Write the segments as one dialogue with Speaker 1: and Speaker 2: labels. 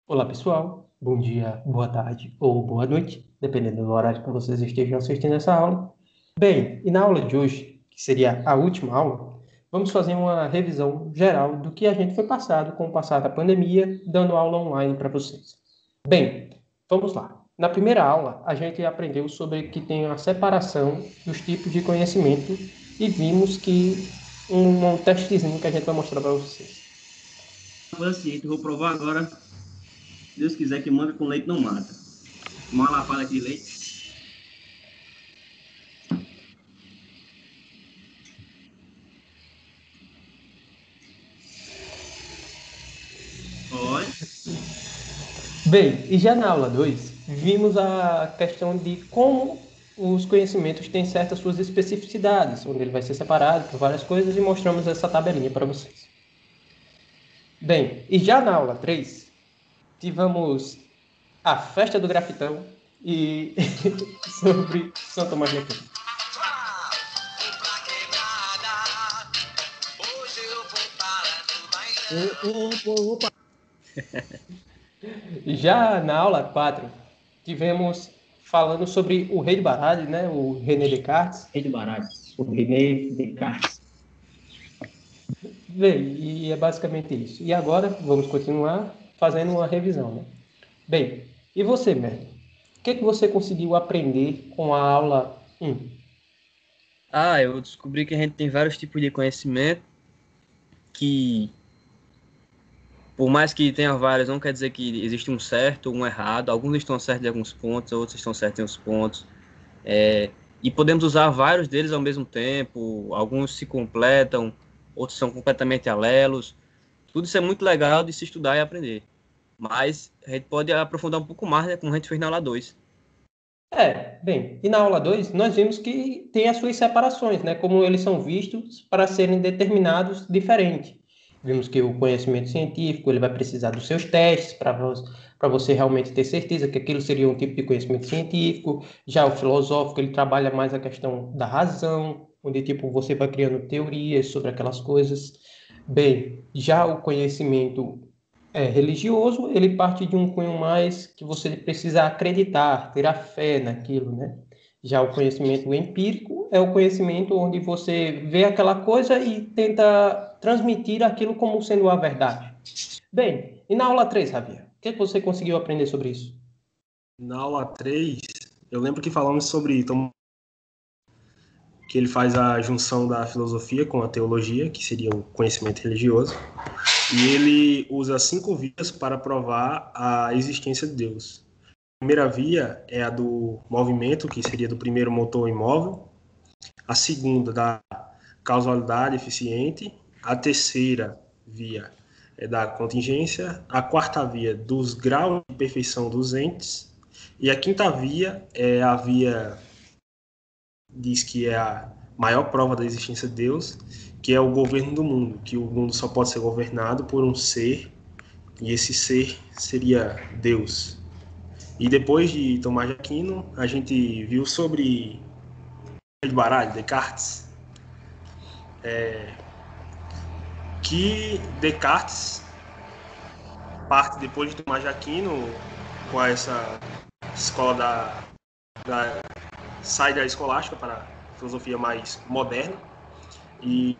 Speaker 1: Olá, pessoal. Bom dia, boa tarde ou boa noite, dependendo do horário que vocês estejam assistindo essa aula. Bem, e na aula de hoje, que seria a última aula, vamos fazer uma revisão geral do que a gente foi passado com o passar da pandemia, dando aula online para vocês. Bem, vamos lá. Na primeira aula, a gente aprendeu sobre que tem a separação dos tipos de conhecimento e vimos que um testezinho que a gente vai mostrar para vocês.
Speaker 2: Paciente, vou provar agora. Deus quiser que manga com leite não mata. Uma lapada aqui de leite. Olha.
Speaker 1: Bem, e já na aula 2, vimos a questão de como os conhecimentos têm certas suas especificidades, onde ele vai ser separado por várias coisas e mostramos essa tabelinha para vocês. Bem, e já na aula 3, tivemos a festa do grafitão e sobre São Tomás de Aquino.
Speaker 2: Opa.
Speaker 1: Já na aula 4, tivemos falando sobre o rei de Barades, né? O René Descartes.
Speaker 2: Rei de Barades. O René Descartes.
Speaker 1: Bem, e é basicamente isso. E agora vamos continuar fazendo uma revisão, né? Bem, e você, Merlin? O que você conseguiu aprender com a aula 1?
Speaker 3: Eu descobri que a gente tem vários tipos de conhecimento que, por mais que tenha vários, não quer dizer que existe um certo ou um errado. Alguns estão certos em alguns pontos, outros estão certos em outros pontos. E podemos usar vários deles ao mesmo tempo. Alguns se completam, outros são completamente alelos. Tudo isso é muito legal de se estudar e aprender. Mas a gente pode aprofundar um pouco mais, né, como a gente fez na aula 2.
Speaker 1: Bem, e na aula 2 nós vimos que tem as suas separações, né? Como eles são vistos para serem determinados diferente. Vimos que o conhecimento científico ele vai precisar dos seus testes para você realmente ter certeza que aquilo seria um tipo de conhecimento científico. Já o filosófico ele trabalha mais a questão da razão, onde tipo você vai criando teorias sobre aquelas coisas. Bem, já o conhecimento religioso, ele parte de um cunho mais que você precisa acreditar, ter a fé naquilo, né? Já o conhecimento empírico é o conhecimento onde você vê aquela coisa e tenta transmitir aquilo como sendo a verdade. Bem, e na aula 3, Javier, o que você conseguiu aprender sobre isso?
Speaker 4: Na aula 3, eu lembro que falamos sobre que ele faz a junção da filosofia com a teologia, que seria o conhecimento religioso, e ele usa 5 vias para provar a existência de Deus. A primeira via é a do movimento, que seria do primeiro motor imóvel. A segunda, da causalidade eficiente. A terceira via é da contingência. A quarta via, dos graus de perfeição dos entes. E a quinta via é a via, diz que é a maior prova da existência de Deus, que é o governo do mundo, que o mundo só pode ser governado por um ser, e esse ser seria Deus. E depois de Tomás de Aquino, a gente viu sobre de Baralho, Descartes, que Descartes parte depois de Tomás de Aquino com essa escola sai da escolástica para a filosofia mais moderna, e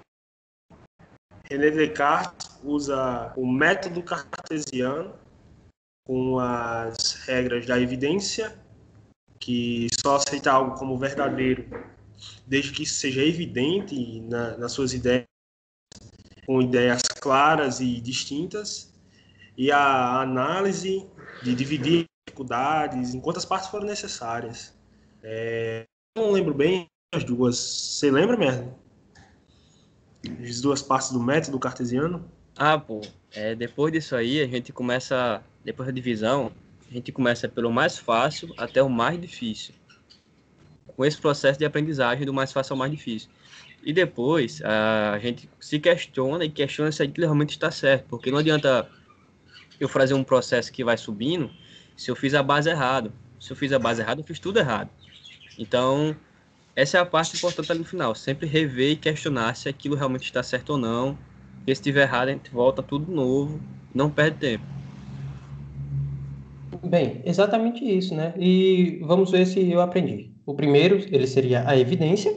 Speaker 4: René Descartes usa o método cartesiano com as regras da evidência, que só aceita algo como verdadeiro desde que isso seja evidente nas suas ideias, com ideias claras e distintas, e a análise de dividir dificuldades em quantas partes foram necessárias. Não lembro bem as duas. Você lembra mesmo? As duas partes do método cartesiano?
Speaker 3: Depois disso aí, a gente começa, depois da divisão, a gente começa pelo mais fácil até o mais difícil. Com esse processo de aprendizagem do mais fácil ao mais difícil. E depois, a gente se questiona e questiona se aquilo realmente está certo, porque não adianta eu fazer um processo que vai subindo se eu fiz a base errada. Se eu fiz a base errada, eu fiz tudo errado. Então, essa é a parte importante ali no final, sempre rever e questionar se aquilo realmente está certo ou não, porque se estiver errado, a gente volta tudo novo, não perde tempo.
Speaker 1: Bem, exatamente isso, né? E vamos ver se eu aprendi. O primeiro, ele seria a evidência.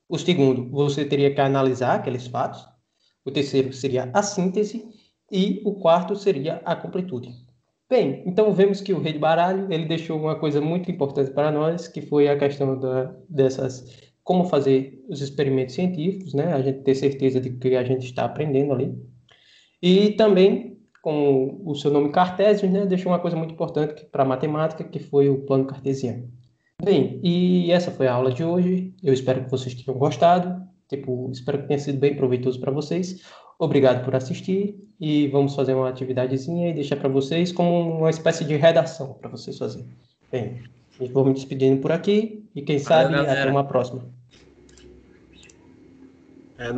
Speaker 1: O segundo, você teria que analisar aqueles fatos. O terceiro seria a síntese. E o quarto seria a completude. Bem, então vemos que o rei de baralho, ele deixou uma coisa muito importante para nós, que foi a questão como fazer os experimentos científicos, né? A gente ter certeza de que a gente está aprendendo ali. E também, com o seu nome Cartésio, né, deixou uma coisa muito importante para a matemática, que foi o plano cartesiano. Bem, e essa foi a aula de hoje. Eu espero que vocês tenham gostado. Espero que tenha sido bem proveitoso para vocês. Obrigado por assistir e vamos fazer uma atividadezinha e deixar para vocês como uma espécie de redação para vocês fazerem. Bem, e vou me despedindo por aqui e quem
Speaker 3: Valeu,
Speaker 1: sabe até
Speaker 3: galera.
Speaker 1: uma próxima.
Speaker 4: É,